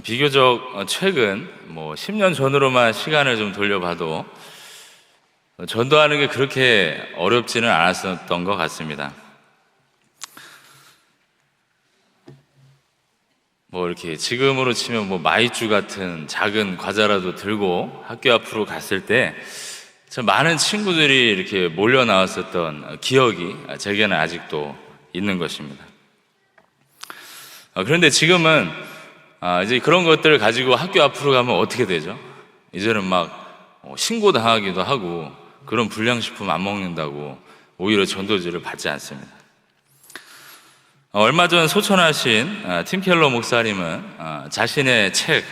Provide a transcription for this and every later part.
비교적 최근 10년 전으로만 시간을 좀 돌려봐도 전도하는 게 그렇게 어렵지는 않았었던 것 같습니다. 이렇게 지금으로 치면 마이쮸 같은 작은 과자라도 들고 학교 앞으로 갔을 때 참 많은 친구들이 이렇게 몰려 나왔었던 기억이 제게는 아직도 있는 것입니다. 그런데 지금은 이제 그런 것들을 가지고 학교 앞으로 가면 어떻게 되죠? 이제는 신고당하기도 하고 그런 불량식품 안 먹는다고 오히려 전도지를 받지 않습니다. 얼마 전 소천하신 팀 켈러 목사님은 자신의 책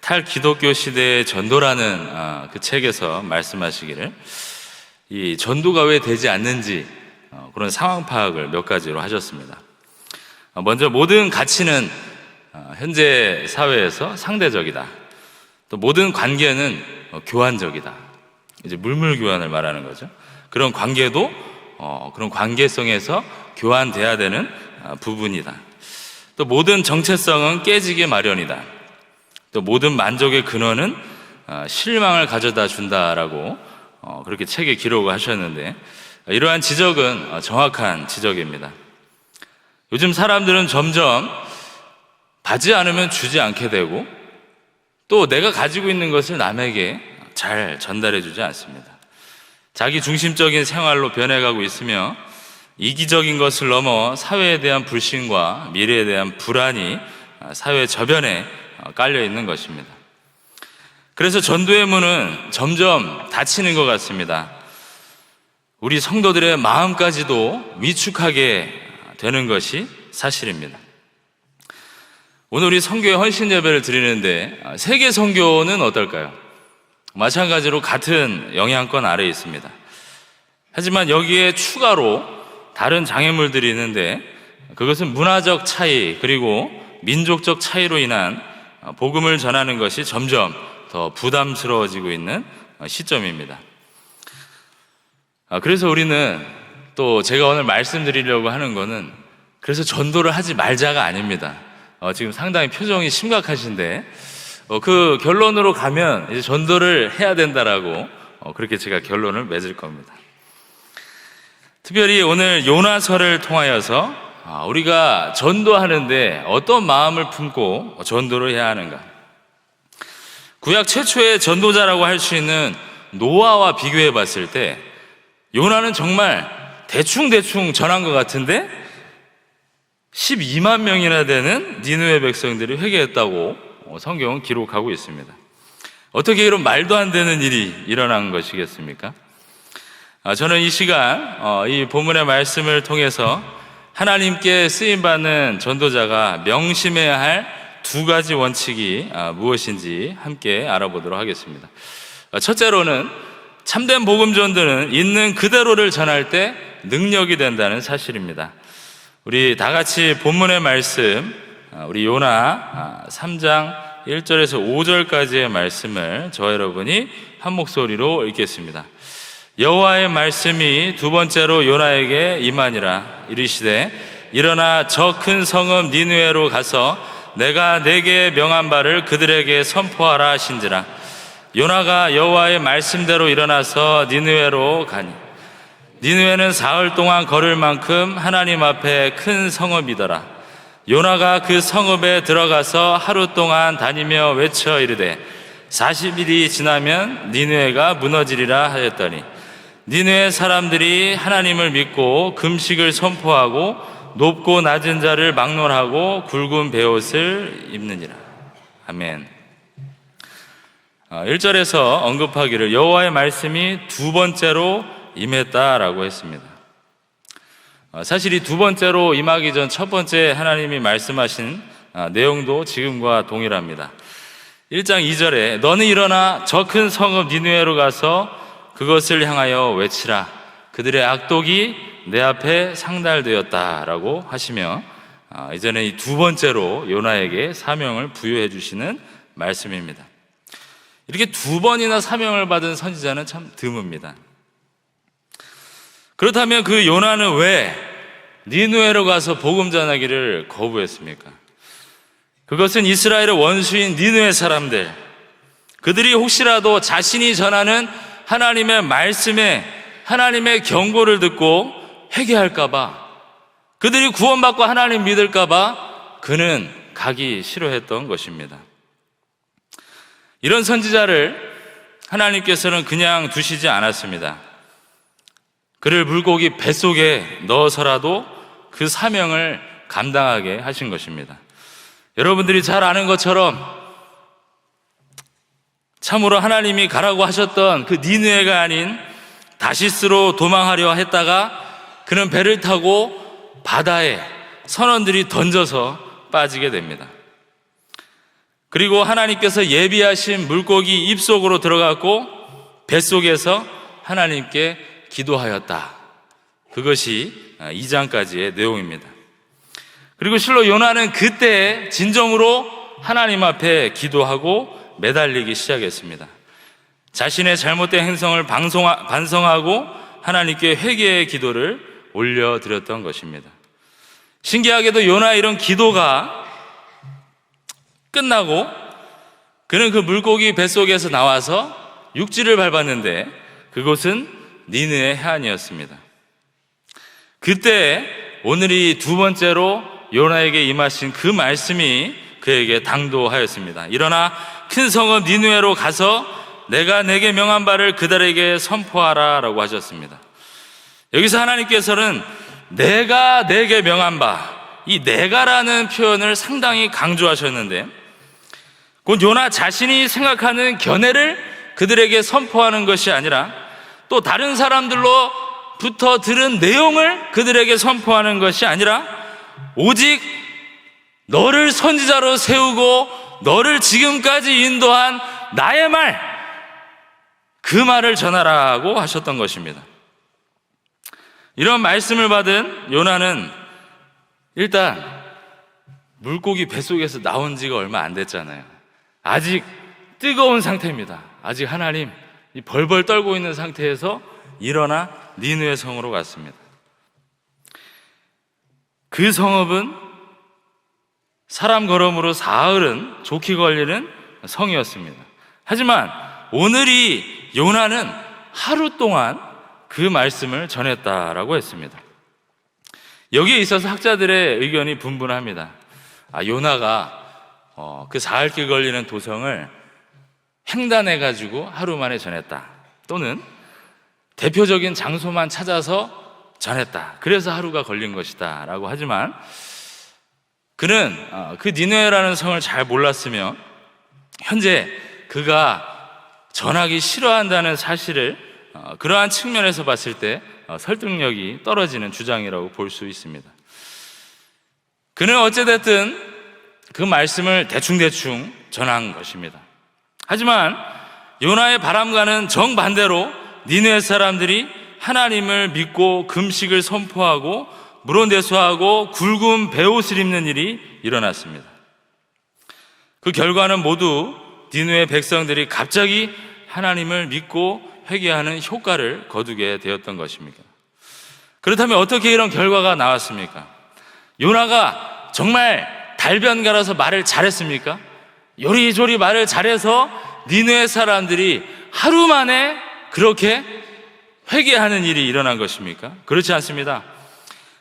탈기독교 시대의 전도라는 그 책에서 말씀하시기를 이 전도가 왜 되지 않는지 그런 상황 파악을 몇 가지로 하셨습니다. 먼저 모든 가치는 현재 사회에서 상대적이다. 또 모든 관계는 교환적이다. 이제 물물교환을 말하는 거죠. 그런 관계도 그런 관계성에서 교환돼야 되는 부분이다. 또 모든 정체성은 깨지기 마련이다. 또 모든 만족의 근원은 실망을 가져다 준다라고 그렇게 책에 기록을 하셨는데, 이러한 지적은 정확한 지적입니다. 요즘 사람들은 점점 받지 않으면 주지 않게 되고 또 내가 가지고 있는 것을 남에게 잘 전달해 주지 않습니다. 자기 중심적인 생활로 변해가고 있으며 이기적인 것을 넘어 사회에 대한 불신과 미래에 대한 불안이 사회 저변에 깔려 있는 것입니다. 그래서 전도의 문은 점점 닫히는 것 같습니다. 우리 성도들의 마음까지도 위축하게 되는 것이 사실입니다. 오늘 우리 선교회 헌신 예배를 드리는데 세계 선교는 어떨까요? 마찬가지로 같은 영향권 아래에 있습니다. 하지만 여기에 추가로 다른 장애물들이 있는데 그것은 문화적 차이 그리고 민족적 차이로 인한 복음을 전하는 것이 점점 더 부담스러워지고 있는 시점입니다. 그래서 우리는 또 제가 오늘 말씀드리려고 하는 거는 그래서 전도를 하지 말자가 아닙니다. 지금 상당히 표정이 심각하신데 그 결론으로 가면 이제 전도를 해야 된다라고 그렇게 제가 결론을 맺을 겁니다. 특별히 오늘 요나서를 통하여서 우리가 전도하는데 어떤 마음을 품고 전도를 해야 하는가? 구약 최초의 전도자라고 할 수 있는 노아와 비교해 봤을 때 요나는 정말 대충 전한 것 같은데 12만 명이나 되는 니느웨 백성들이 회개했다고 성경은 기록하고 있습니다. 어떻게 이런 말도 안 되는 일이 일어난 것이겠습니까? 저는 이 시간 이 본문의 말씀을 통해서 하나님께 쓰임받는 전도자가 명심해야 할 두 가지 원칙이 무엇인지 함께 알아보도록 하겠습니다. 첫째로는 참된 복음 전도는 있는 그대로를 전할 때 능력이 된다는 사실입니다. 우리 다 같이 본문의 말씀, 우리 요나 3장 1절에서 5절까지의 말씀을 저 여러분이 한 목소리로 읽겠습니다. 여호와의 말씀이 두 번째로 요나에게 임하니라. 이르시되 일어나 저 큰 성읍 니느웨로 가서 내가 내게 명한 바를 그들에게 선포하라 하신지라. 요나가 여호와의 말씀대로 일어나서 니느웨로 가니 니느웨는 사흘 동안 걸을 만큼 하나님 앞에 큰 성읍이더라. 요나가 그 성읍에 들어가서 하루 동안 다니며 외쳐 이르되 40일이 지나면 니느웨가 무너지리라 하였더니 니느웨 사람들이 하나님을 믿고 금식을 선포하고 높고 낮은 자를 막론하고 굵은 베옷을 입느니라. 아멘. 1절에서 언급하기를 여호와의 말씀이 두 번째로 임했다라고 했습니다. 사실 이 두 번째로 임하기 전 첫 번째 하나님이 말씀하신 내용도 지금과 동일합니다. 1장 2절에 너는 일어나 저 큰 성읍 니느웨로 가서 그것을 향하여 외치라. 그들의 악독이 내 앞에 상달되었다라고 하시며 이제는 이 두 번째로 요나에게 사명을 부여해 주시는 말씀입니다. 이렇게 두 번이나 사명을 받은 선지자는 참 드뭅니다. 그렇다면 그 요나는 왜 니느웨로 가서 복음 전하기를 거부했습니까? 그것은 이스라엘의 원수인 니느웨 사람들, 그들이 혹시라도 자신이 전하는 하나님의 말씀에 하나님의 경고를 듣고 회개할까봐, 그들이 구원받고 하나님 믿을까봐 그는 가기 싫어했던 것입니다. 이런 선지자를 하나님께서는 그냥 두시지 않았습니다. 그를 물고기 뱃속에 넣어서라도 그 사명을 감당하게 하신 것입니다. 여러분들이 잘 아는 것처럼 참으로 하나님이 가라고 하셨던 그 니느웨가 아닌 다시스로 도망하려 했다가 그는 배를 타고 바다에 선원들이 던져서 빠지게 됩니다. 그리고 하나님께서 예비하신 물고기 입속으로 들어갔고 뱃속에서 하나님께 기도하였다. 그것이 2장까지의 내용입니다. 그리고 실로 요나는 그때 진정으로 하나님 앞에 기도하고 매달리기 시작했습니다. 자신의 잘못된 행성을 반성하고 하나님께 회개의 기도를 올려드렸던 것입니다. 신기하게도 요나의 이런 기도가 끝나고 그는 그 물고기 뱃속에서 나와서 육지를 밟았는데 그곳은 니느웨 해안이었습니다. 그때 오늘이 두 번째로 요나에게 임하신 그 말씀이 그에게 당도하였습니다. 일어나 큰 성읍 니느웨로 가서 내가 내게 명한 바를 그들에게 선포하라 라고 하셨습니다. 여기서 하나님께서는 내가 내게 명한 바, 이 내가라는 표현을 상당히 강조하셨는데 곧 요나 자신이 생각하는 견해를 그들에게 선포하는 것이 아니라 또 다른 사람들로부터 들은 내용을 그들에게 선포하는 것이 아니라 오직 너를 선지자로 세우고 너를 지금까지 인도한 나의 말, 그 말을 전하라고 하셨던 것입니다. 이런 말씀을 받은 요나는 일단 물고기 뱃속에서 나온 지가 얼마 안 됐잖아요. 아직 뜨거운 상태입니다. 아직 하나님 벌벌 떨고 있는 상태에서 일어나 니느웨 성으로 갔습니다. 그 성읍은 사람 걸음으로 사흘은 좋게 걸리는 성이었습니다. 하지만 오늘이 요나는 하루 동안 그 말씀을 전했다라고 했습니다. 여기에 있어서 학자들의 의견이 분분합니다. 요나가 그 사흘길 걸리는 도성을 횡단해가지고 하루 만에 전했다, 또는 대표적인 장소만 찾아서 전했다, 그래서 하루가 걸린 것이다 라고 하지만 그는 그 니느웨라는 성을 잘 몰랐으며 현재 그가 전하기 싫어한다는 사실을 그러한 측면에서 봤을 때 설득력이 떨어지는 주장이라고 볼 수 있습니다. 그는 어찌됐든 그 말씀을 대충대충 전한 것입니다. 하지만 요나의 바람과는 정반대로 니느웨 사람들이 하나님을 믿고 금식을 선포하고 물온대수하고 굵은 베옷을 입는 일이 일어났습니다. 그 결과는 모두 니느웨 백성들이 갑자기 하나님을 믿고 회개하는 효과를 거두게 되었던 것입니다. 그렇다면 어떻게 이런 결과가 나왔습니까? 요나가 정말 달변가라서 말을 잘했습니까? 요리조리 말을 잘해서 니느웨 사람들이 하루 만에 그렇게 회개하는 일이 일어난 것입니까? 그렇지 않습니다.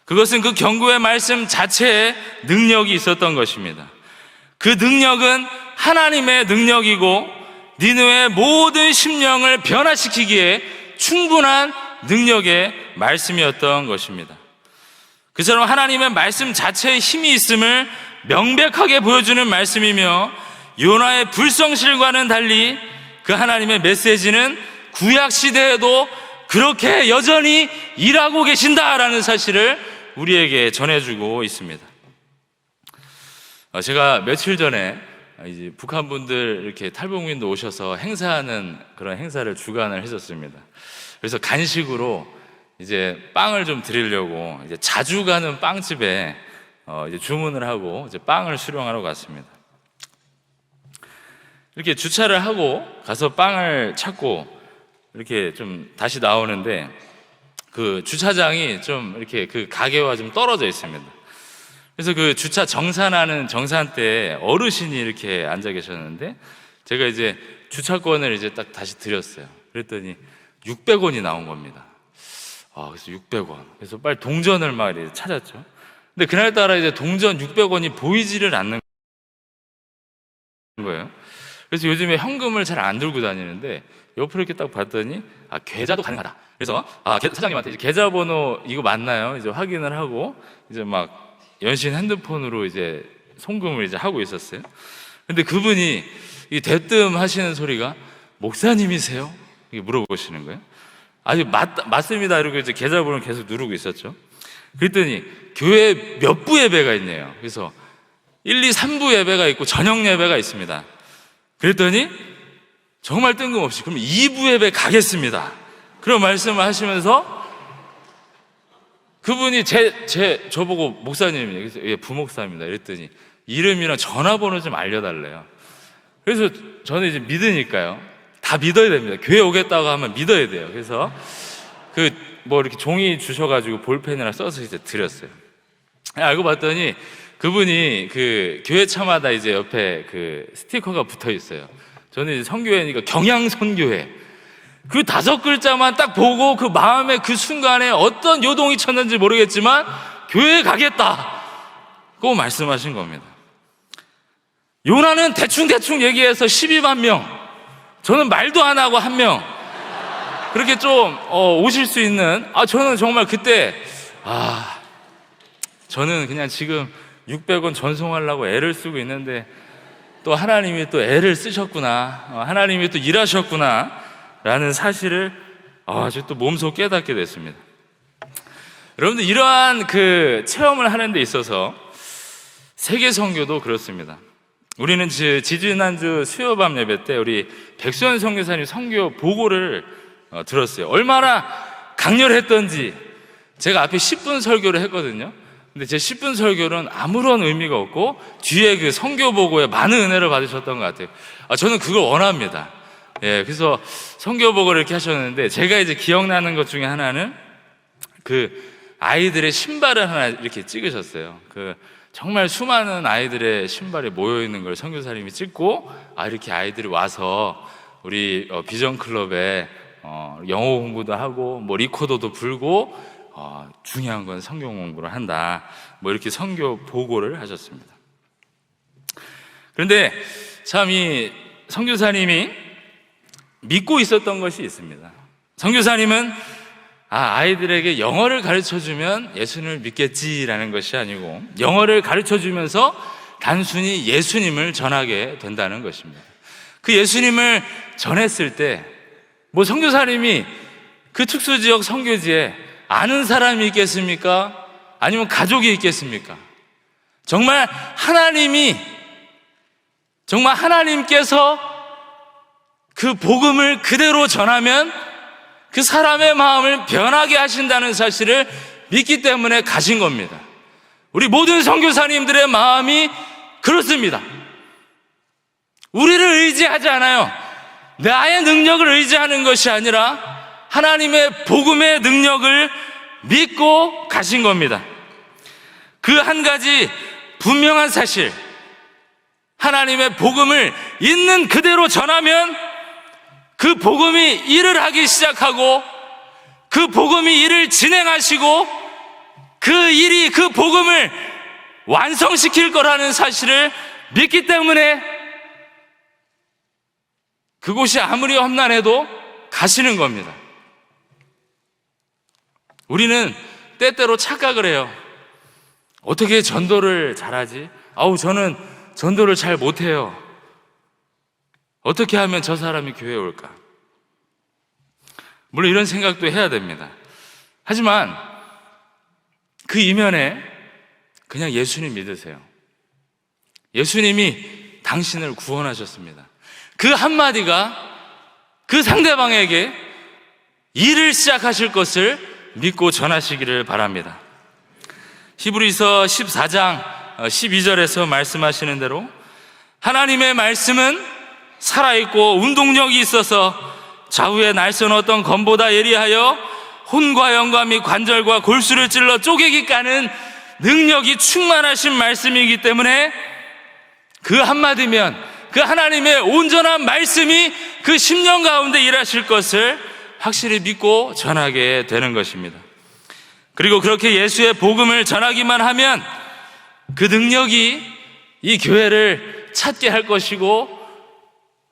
그것은 그 경고의 말씀 자체에 능력이 있었던 것입니다. 그 능력은 하나님의 능력이고 니느웨의 모든 심령을 변화시키기에 충분한 능력의 말씀이었던 것입니다. 그처럼 하나님의 말씀 자체에 힘이 있음을 명백하게 보여주는 말씀이며 요나의 불성실과는 달리 그 하나님의 메시지는 구약 시대에도 그렇게 여전히 일하고 계신다라는 사실을 우리에게 전해주고 있습니다. 제가 며칠 전에 이제 북한 분들 이렇게 탈북민도 오셔서 행사하는 그런 행사를 주관을 했었습니다. 그래서 간식으로 이제 빵을 좀 드리려고 이제 자주 가는 빵집에 이제 주문을 하고 이제 빵을 수령하러 갔습니다. 이렇게 주차를 하고 가서 빵을 찾고 이렇게 좀 다시 나오는데 그 주차장이 좀 이렇게 그 가게와 좀 떨어져 있습니다. 그래서 그 주차 정산하는 정산 때 어르신이 이렇게 앉아 계셨는데 제가 이제 주차권을 이제 딱 다시 드렸어요. 그랬더니 600원이 나온 겁니다. 그래서 600원. 그래서 빨리 동전을 막 이렇게 찾았죠. 근데 그날따라 이제 동전 600원이 보이지를 않는 거예요. 그래서 요즘에 현금을 잘 안 들고 다니는데 옆으로 이렇게 딱 봤더니 계좌도 가능하다. 그래서 사장님한테 이제 계좌번호 이거 맞나요? 이제 확인을 하고 이제 막 연신 핸드폰으로 이제 송금을 이제 하고 있었어요. 근데 그분이 이 대뜸 하시는 소리가 목사님이세요? 이게 물어보시는 거예요. 아니 맞습니다. 이러고 이제 계좌번호를 계속 누르고 있었죠. 그랬더니 교회 몇 부 예배가 있네요. 그래서 1, 2, 3부 예배가 있고 저녁 예배가 있습니다. 그랬더니 정말 뜬금없이 그럼 2부 예배 가겠습니다. 그런 말씀을 하시면서 그분이 저보고 목사님이에요. 그래서 예, 부목사입니다. 이랬더니 이름이랑 전화번호 좀 알려달래요. 그래서 저는 이제 믿으니까요. 다 믿어야 됩니다. 교회 오겠다고 하면 믿어야 돼요. 그래서 이렇게 종이 주셔가지고 볼펜이랑 써서 이제 드렸어요. 알고 봤더니 그분이 그 교회 차마다 이제 옆에 그 스티커가 붙어 있어요. 저는 이제 선교회니까 경양선교회. 그 5글자만 딱 보고 그 마음에 그 순간에 어떤 요동이 쳤는지 모르겠지만 교회에 가겠다. 고 말씀하신 겁니다. 요나는 대충 얘기해서 12만 명. 저는 말도 안 하고 1명. 그렇게 좀 오실 수 있는 저는 정말 그때 저는 그냥 지금 600원 전송하려고 애를 쓰고 있는데 또 하나님이 또 애를 쓰셨구나. 하나님이 또 일하셨구나 라는 사실을 아주 또 몸소 깨닫게 됐습니다. 여러분들 이러한 그 체험을 하는 데 있어서 세계 선교도 그렇습니다. 우리는 지지난주 수요밤 예배 때 우리 백수연 선교사님 선교 보고를 들었어요. 얼마나 강렬했던지. 제가 앞에 10분 설교를 했거든요. 근데 제 10분 설교는 아무런 의미가 없고 뒤에 그 선교 보고에 많은 은혜를 받으셨던 것 같아요. 저는 그걸 원합니다. 예, 그래서 선교 보고를 이렇게 하셨는데 제가 이제 기억나는 것 중에 하나는 그 아이들의 신발을 하나 이렇게 찍으셨어요. 정말 수많은 아이들의 신발이 모여 있는 걸 선교사님이 찍고 이렇게 아이들이 와서 우리 비전 클럽에 영어 공부도 하고 뭐 리코더도 불고 중요한 건 성경 공부를 한다. 뭐 이렇게 선교 보고를 하셨습니다. 그런데 참 이 선교사님이 믿고 있었던 것이 있습니다. 선교사님은 아이들에게 영어를 가르쳐주면 예수님을 믿겠지라는 것이 아니고 영어를 가르쳐주면서 단순히 예수님을 전하게 된다는 것입니다. 그 예수님을 전했을 때 뭐 선교사님이 그 특수지역 선교지에 아는 사람이 있겠습니까? 아니면 가족이 있겠습니까? 정말 하나님께서 그 복음을 그대로 전하면 그 사람의 마음을 변하게 하신다는 사실을 믿기 때문에 가신 겁니다. 우리 모든 선교사님들의 마음이 그렇습니다. 우리를 의지하지 않아요. 나의 능력을 의지하는 것이 아니라 하나님의 복음의 능력을 믿고 가신 겁니다. 그 한 가지 분명한 사실, 하나님의 복음을 있는 그대로 전하면 그 복음이 일을 하기 시작하고 그 복음이 일을 진행하시고 그 복음을 완성시킬 거라는 사실을 믿기 때문에 그곳이 아무리 험난해도 가시는 겁니다. 우리는 때때로 착각을 해요. 어떻게 전도를 잘하지? 저는 전도를 잘 못해요. 어떻게 하면 저 사람이 교회에 올까? 물론 이런 생각도 해야 됩니다. 하지만 그 이면에 그냥 예수님 믿으세요. 예수님이 당신을 구원하셨습니다. 그 한마디가 그 상대방에게 일을 시작하실 것을 믿고 전하시기를 바랍니다. 히브리서 14장 12절에서 말씀하시는 대로 하나님의 말씀은 살아있고 운동력이 있어서 좌우의 날선 어떤 검보다 예리하여 혼과 영과 및 관절과 골수를 찔러 쪼개기 까는 능력이 충만하신 말씀이기 때문에 그 한마디면 그 하나님의 온전한 말씀이 그 심령 가운데 일하실 것을 확실히 믿고 전하게 되는 것입니다. 그리고 그렇게 예수의 복음을 전하기만 하면 그 능력이 이 교회를 찾게 할 것이고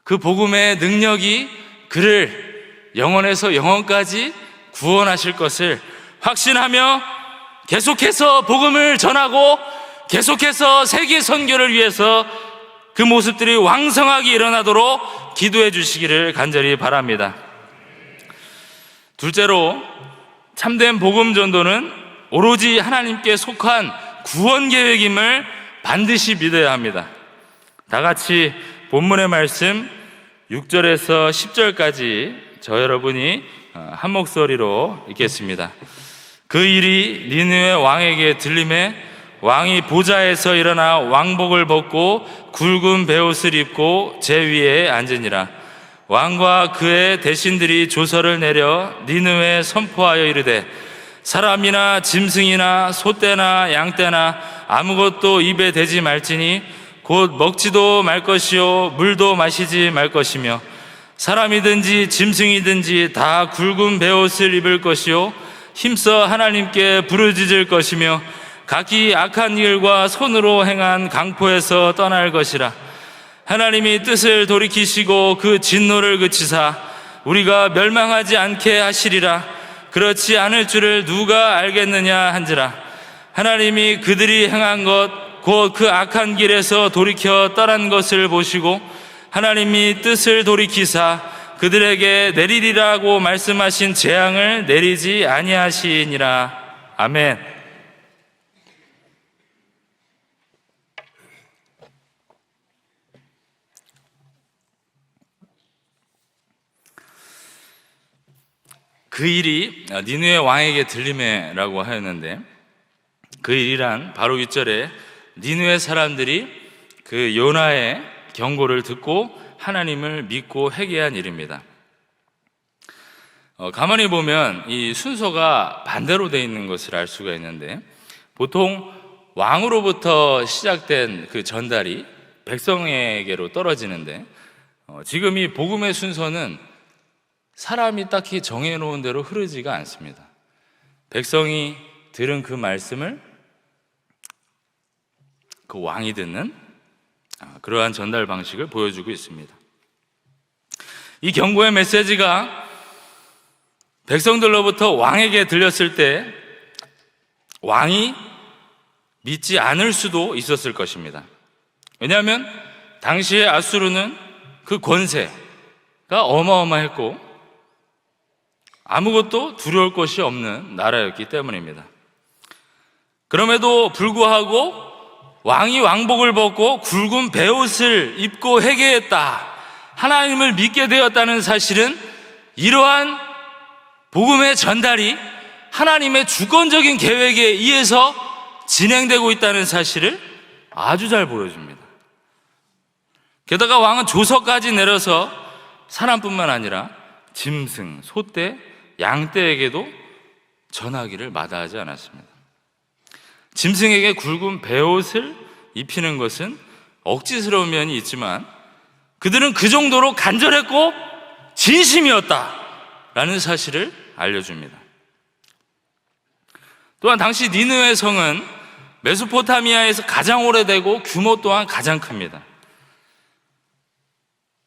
그 복음의 능력이 그를 영원에서 영원까지 구원하실 것을 확신하며 계속해서 복음을 전하고 계속해서 세계 선교를 위해서 그 모습들이 왕성하게 일어나도록 기도해 주시기를 간절히 바랍니다. 둘째로, 참된 복음 전도는 오로지 하나님께 속한 구원 계획임을 반드시 믿어야 합니다. 다 같이 본문의 말씀 6절에서 10절까지 저 여러분이 한 목소리로 읽겠습니다. 그 일이 니느웨 왕에게 들림에 왕이 보좌에서 일어나 왕복을 벗고 굵은 베옷을 입고 제 위에 앉으니라. 왕과 그의 대신들이 조서를 내려 니느웨에 선포하여 이르되 사람이나 짐승이나 소떼나 양떼나 아무것도 입에 대지 말지니 곧 먹지도 말 것이요 물도 마시지 말 것이며 사람이든지 짐승이든지 다 굵은 베옷을 입을 것이요 힘써 하나님께 부르짖을 것이며 각기 악한 일과 손으로 행한 강포에서 떠날 것이라. 하나님이 뜻을 돌이키시고 그 진노를 그치사 우리가 멸망하지 않게 하시리라. 그렇지 않을 줄을 누가 알겠느냐 한지라. 하나님이 그들이 행한 것 곧 그 악한 길에서 돌이켜 떠난 것을 보시고 하나님이 뜻을 돌이키사 그들에게 내리리라고 말씀하신 재앙을 내리지 아니하시니라. 아멘. 그 일이 니느웨 왕에게 들림에라고 하였는데, 그 일이란 바로 윗절에 니느웨 사람들이 그 요나의 경고를 듣고 하나님을 믿고 회개한 일입니다. 가만히 보면 이 순서가 반대로 되어 있는 것을 알 수가 있는데, 보통 왕으로부터 시작된 그 전달이 백성에게로 떨어지는데, 지금 이 복음의 순서는 사람이 딱히 정해놓은 대로 흐르지가 않습니다. 백성이 들은 그 말씀을 그 왕이 듣는 그러한 전달 방식을 보여주고 있습니다. 이 경고의 메시지가 백성들로부터 왕에게 들렸을 때 왕이 믿지 않을 수도 있었을 것입니다. 왜냐하면 당시의 아수르는 그 권세가 어마어마했고 아무것도 두려울 것이 없는 나라였기 때문입니다. 그럼에도 불구하고 왕이 왕복을 벗고 굵은 베옷을 입고 회개했다, 하나님을 믿게 되었다는 사실은 이러한 복음의 전달이 하나님의 주권적인 계획에 의해서 진행되고 있다는 사실을 아주 잘 보여줍니다. 게다가 왕은 조서까지 내려서 사람뿐만 아니라 짐승, 소떼, 양떼에게도 전하기를 마다하지 않았습니다. 짐승에게 굵은 베옷을 입히는 것은 억지스러운 면이 있지만 그들은 그 정도로 간절했고 진심이었다라는 사실을 알려줍니다. 또한 당시 니느웨 성은 메소포타미아에서 가장 오래되고 규모 또한 가장 큽니다.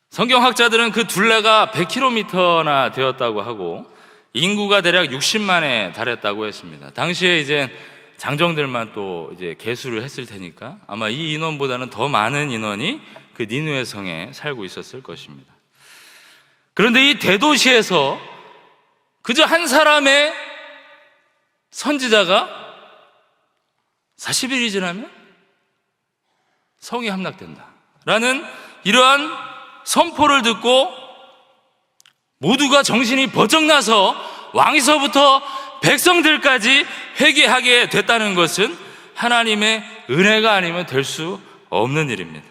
성경학자들은 그 둘레가 100km나 되었다고 하고 인구가 대략 60만에 달했다고 했습니다. 당시에 이제 장정들만 또 이제 계수를 했을 테니까 아마 이 인원보다는 더 많은 인원이 그 니느웨 성에 살고 있었을 것입니다. 그런데 이 대도시에서 그저 한 사람의 선지자가 40일이 지나면 성이 함락된다 라는 이러한 선포를 듣고 모두가 정신이 번쩍 나서 왕에서부터 백성들까지 회개하게 됐다는 것은 하나님의 은혜가 아니면 될 수 없는 일입니다.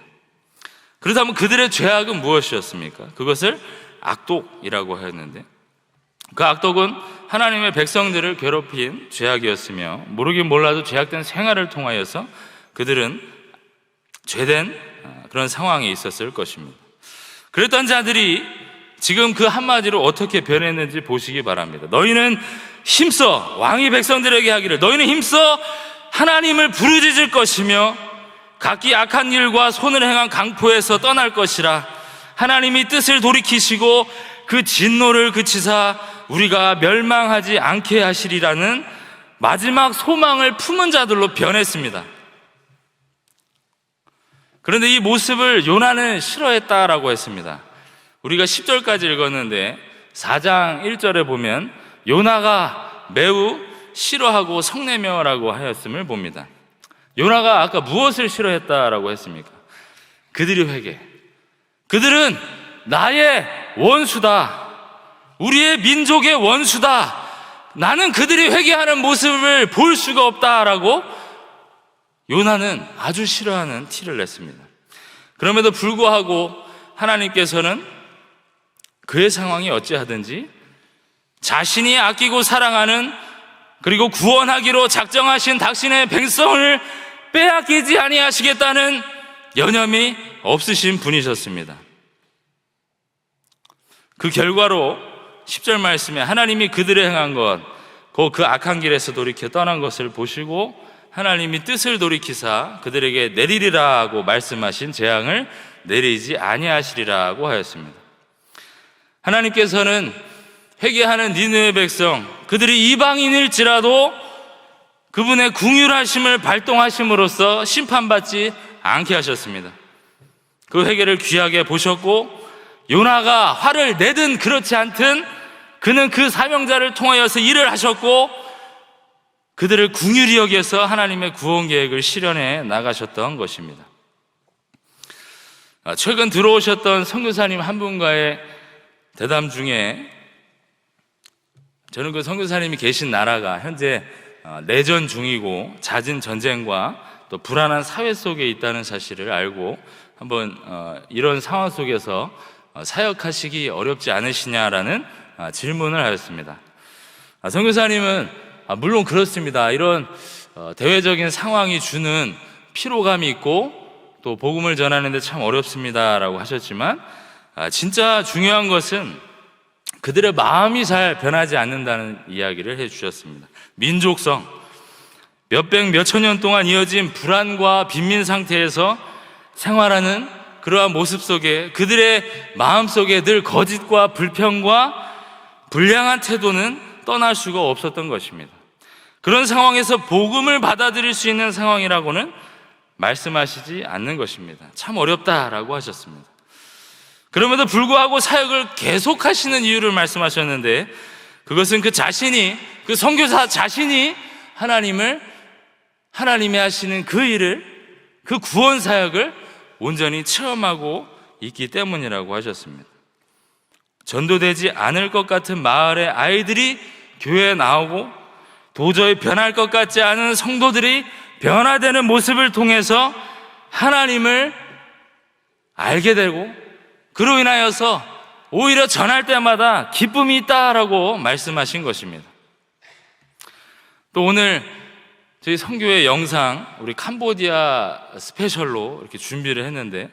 그렇다면 그들의 죄악은 무엇이었습니까? 그것을 악독이라고 하였는데, 그 악독은 하나님의 백성들을 괴롭힌 죄악이었으며 모르긴 몰라도 죄악된 생활을 통하여서 그들은 죄된 그런 상황에 있었을 것입니다. 그랬던 자들이 지금 그 한마디로 어떻게 변했는지 보시기 바랍니다. 너희는 힘써, 왕이 백성들에게 하기를 너희는 힘써 하나님을 부르짖을 것이며 각기 악한 일과 손을 행한 강포에서 떠날 것이라. 하나님이 뜻을 돌이키시고 그 진노를 그치사 우리가 멸망하지 않게 하시리라는 마지막 소망을 품은 자들로 변했습니다. 그런데 이 모습을 요나는 싫어했다라고 했습니다. 우리가 10절까지 읽었는데 4장 1절에 보면 요나가 매우 싫어하고 성내며라고 하였음을 봅니다. 요나가 아까 무엇을 싫어했다라고 했습니까? 그들의 회개. 그들은 나의 원수다. 우리의 민족의 원수다. 나는 그들이 회개하는 모습을 볼 수가 없다라고 요나는 아주 싫어하는 티를 냈습니다. 그럼에도 불구하고 하나님께서는 그의 상황이 어찌하든지 자신이 아끼고 사랑하는 그리고 구원하기로 작정하신 당신의 백성을 빼앗기지 아니하시겠다는 여념이 없으신 분이셨습니다. 그 결과로 10절 말씀에 하나님이 그들의 행한 것, 그 악한 길에서 돌이켜 떠난 것을 보시고 하나님이 뜻을 돌이키사 그들에게 내리리라고 말씀하신 재앙을 내리지 아니하시리라고 하였습니다. 하나님께서는 회개하는 니느웨 백성, 그들이 이방인일지라도 그분의 긍휼하심을 발동하심으로써 심판받지 않게 하셨습니다. 그 회개를 귀하게 보셨고 요나가 화를 내든 그렇지 않든 그는 그 사명자를 통하여서 일을 하셨고 그들을 긍휼히 여겨서 하나님의 구원 계획을 실현해 나가셨던 것입니다. 최근 들어오셨던 선교사님 한 분과의 대담 중에 저는 그 선교사님이 계신 나라가 현재 내전 중이고 잦은 전쟁과 또 불안한 사회 속에 있다는 사실을 알고 한번 이런 상황 속에서 사역하시기 어렵지 않으시냐라는 질문을 하였습니다. 선교사님은 물론 그렇습니다. 이런 대외적인 상황이 주는 피로감이 있고 또 복음을 전하는데 참 어렵습니다라고 하셨지만 진짜 중요한 것은 그들의 마음이 잘 변하지 않는다는 이야기를 해주셨습니다. 민족성, 몇백 몇천 년 동안 이어진 불안과 빈민 상태에서 생활하는 그러한 모습 속에 그들의 마음 속에 늘 거짓과 불평과 불량한 태도는 떠날 수가 없었던 것입니다. 그런 상황에서 복음을 받아들일 수 있는 상황이라고는 말씀하시지 않는 것입니다. 참 어렵다라고 하셨습니다. 그럼에도 불구하고 사역을 계속하시는 이유를 말씀하셨는데 그것은 그 자신이, 그 선교사 자신이 하나님이 하시는 그 일을, 그 구원 사역을 온전히 체험하고 있기 때문이라고 하셨습니다. 전도되지 않을 것 같은 마을의 아이들이 교회에 나오고 도저히 변할 것 같지 않은 성도들이 변화되는 모습을 통해서 하나님을 알게 되고 그로 인하여서 오히려 전할 때마다 기쁨이 있다라고 말씀하신 것입니다. 또 오늘 저희 선교회 영상 우리 캄보디아 스페셜로 이렇게 준비를 했는데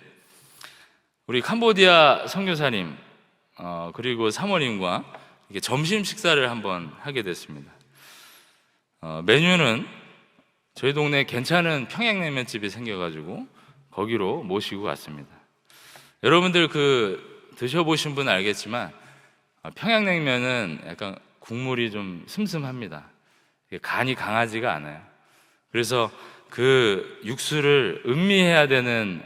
우리 캄보디아 선교사님 그리고 사모님과 이렇게 점심 식사를 한번 하게 됐습니다. 메뉴는 저희 동네에 괜찮은 평양냉면집이 생겨가지고 거기로 모시고 갔습니다. 여러분들 드셔보신 분은 알겠지만 평양냉면은 약간 국물이 좀 슴슴합니다. 간이 강하지가 않아요. 그래서 그 육수를 음미해야 되는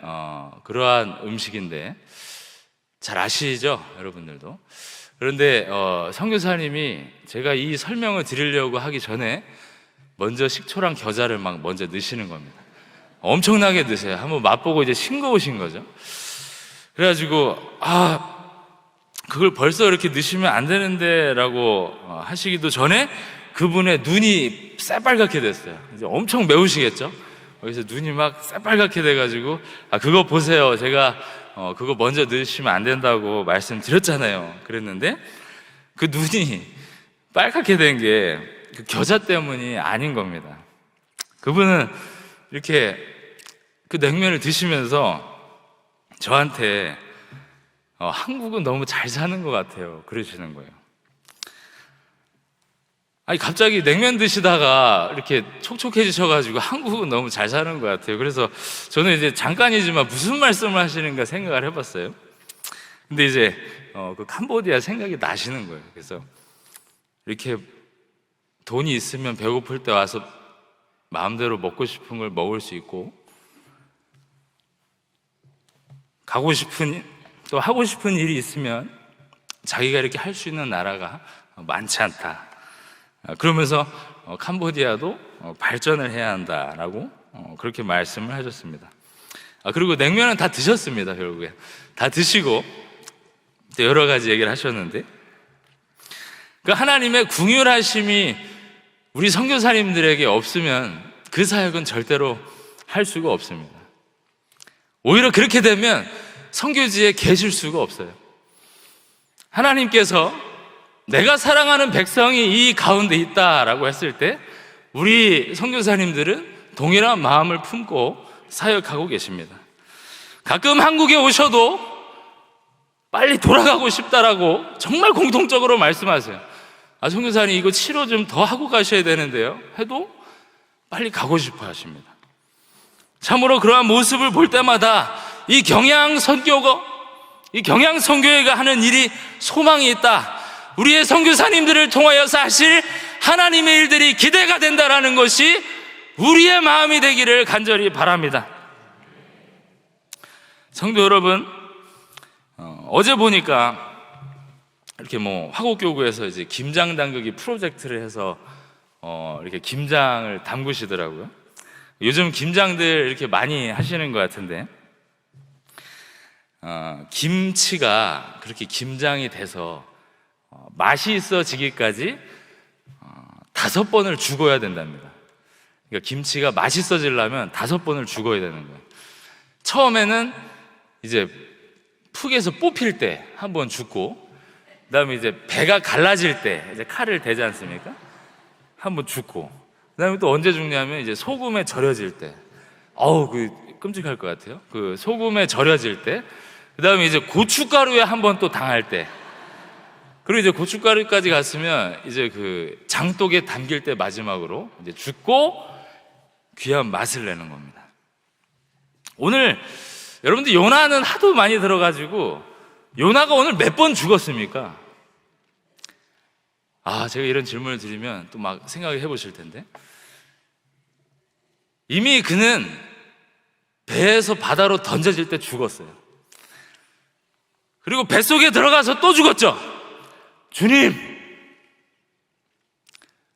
그러한 음식인데 잘 아시죠? 여러분들도. 그런데 선교사님이 제가 이 설명을 드리려고 하기 전에 먼저 식초랑 겨자를 막 먼저 넣으시는 겁니다. 엄청나게 넣으세요. 한번 맛보고 이제 싱거우신 거죠. 그래가지고 그걸 벌써 이렇게 넣으시면 안 되는데 라고 하시기도 전에 그분의 눈이 새빨갛게 됐어요. 이제 엄청 매우시겠죠? 거기서 눈이 막 새빨갛게 돼가지고 그거 보세요. 제가 그거 먼저 넣으시면 안 된다고 말씀드렸잖아요. 그랬는데 그 눈이 빨갛게 된 게 그 겨자 때문이 아닌 겁니다. 그분은 이렇게 그 냉면을 드시면서 저한테 한국은 너무 잘 사는 것 같아요, 그러시는 거예요. 아니, 갑자기 냉면 드시다가 이렇게 촉촉해지셔가지고 한국은 너무 잘 사는 것 같아요. 그래서 저는 이제 잠깐이지만 무슨 말씀을 하시는가 생각을 해봤어요. 근데 이제 그 캄보디아 생각이 나시는 거예요. 그래서 이렇게 돈이 있으면 배고플 때 와서 마음대로 먹고 싶은 걸 먹을 수 있고, 가고 싶은, 또 하고 싶은 일이 있으면 자기가 이렇게 할 수 있는 나라가 많지 않다. 그러면서 캄보디아도 발전을 해야 한다라고 그렇게 말씀을 하셨습니다. 그리고 냉면은 다 드셨습니다. 결국에 다 드시고 여러 가지 얘기를 하셨는데, 그 하나님의 긍휼하심이 우리 선교사님들에게 없으면 그 사역은 절대로 할 수가 없습니다. 오히려 그렇게 되면 선교지에 계실 수가 없어요. 하나님께서 내가 사랑하는 백성이 이 가운데 있다라고 했을 때 우리 선교사님들은 동일한 마음을 품고 사역하고 계십니다. 가끔 한국에 오셔도 빨리 돌아가고 싶다라고 정말 공통적으로 말씀하세요. 선교사님 이거 치료 좀 더 하고 가셔야 되는데요 해도 빨리 가고 싶어 하십니다. 참으로 그러한 모습을 볼 때마다 이 경양선교가, 이 경양선교회가 하는 일이 소망이 있다, 우리의 선교사님들을 통하여서 하실 하나님의 일들이 기대가 된다라는 것이 우리의 마음이 되기를 간절히 바랍니다. 성도 여러분, 어제 보니까 이렇게 화곡교구에서 이제 김장 담그기 프로젝트를 해서 이렇게 김장을 담그시더라고요. 요즘 김장들 이렇게 많이 하시는 것 같은데, 김치가 그렇게 김장이 돼서 맛이 있어지기까지 5번을 죽어야 된답니다. 그러니까 김치가 맛있어지려면 5번을 죽어야 되는 거예요. 처음에는 이제 푹에서 뽑힐 때 한 번 죽고, 그 다음에 이제 배가 갈라질 때 이제 칼을 대지 않습니까? 한 번 죽고, 그 다음에 또 언제 죽냐면 이제 소금에 절여질 때, 끔찍할 것 같아요. 그 소금에 절여질 때, 그 다음에 이제 고춧가루에 한 번 또 당할 때, 그리고 이제 고춧가루까지 갔으면 이제 그 장독에 담길 때 마지막으로 이제 죽고 귀한 맛을 내는 겁니다. 오늘 여러분들 요나는 하도 많이 들어가지고 요나가 오늘 몇 번 죽었습니까? 제가 이런 질문을 드리면 또 막 생각해 보실 텐데, 이미 그는 배에서 바다로 던져질 때 죽었어요. 그리고 뱃속에 들어가서 또 죽었죠. 주님,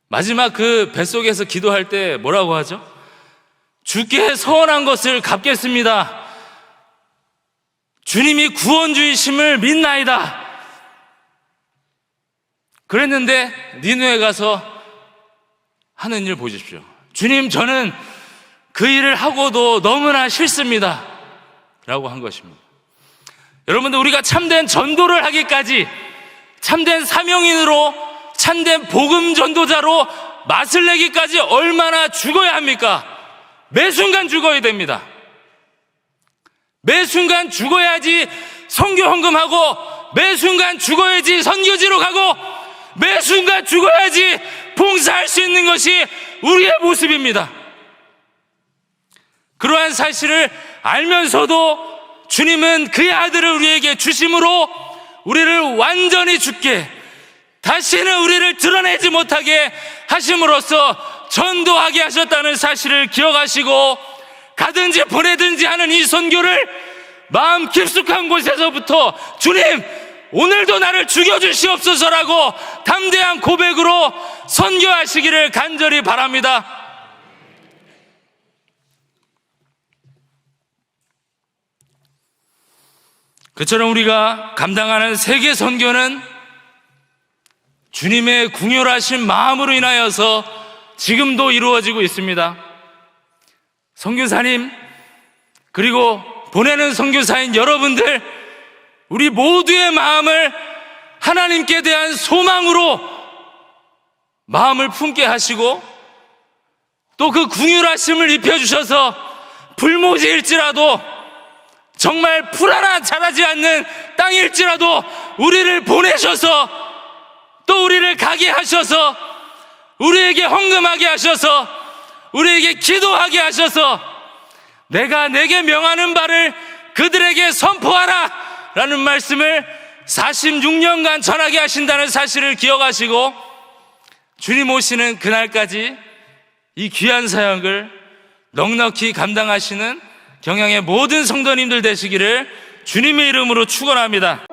마지막 그 뱃속에서 기도할 때 뭐라고 하죠? 주께 서원한 것을 갚겠습니다. 주님이 구원주이심을 믿나이다. 그랬는데 니느웨 가서 하는 일 보십시오. 주님, 저는 그 일을 하고도 너무나 싫습니다 라고 한 것입니다. 여러분들, 우리가 참된 전도를 하기까지, 참된 사명인으로, 참된 복음 전도자로 맛을 내기까지 얼마나 죽어야 합니까? 매 순간 죽어야 됩니다. 매 순간 죽어야지 선교 헌금하고, 매 순간 죽어야지 선교지로 가고, 매 순간 죽어야지 봉사할 수 있는 것이 우리의 모습입니다. 그러한 사실을 알면서도 주님은 그의 아들을 우리에게 주심으로 우리를 완전히 죽게, 다시는 우리를 드러내지 못하게 하심으로써 전도하게 하셨다는 사실을 기억하시고, 가든지 보내든지 하는 이 선교를 마음 깊숙한 곳에서부터 주님, 오늘도 나를 죽여주시옵소서라고 담대한 고백으로 선교하시기를 간절히 바랍니다. 그처럼 우리가 감당하는 세계 선교는 주님의 긍휼하신 마음으로 인하여서 지금도 이루어지고 있습니다. 선교사님, 그리고 보내는 선교사인 여러분들, 우리 모두의 마음을 하나님께 대한 소망으로 마음을 품게 하시고 또 그 긍휼하심을 입혀주셔서 불모지일지라도 정말 풀 하나 자라지 않는 땅일지라도 우리를 보내셔서 또 우리를 가게 하셔서 우리에게 헌금하게 하셔서 우리에게 기도하게 하셔서 내가 내게 명하는 바를 그들에게 선포하라 라는 말씀을 46년간 전하게 하신다는 사실을 기억하시고 주님 오시는 그날까지 이 귀한 사역을 넉넉히 감당하시는 경양의 모든 성도님들 되시기를 주님의 이름으로 축원합니다.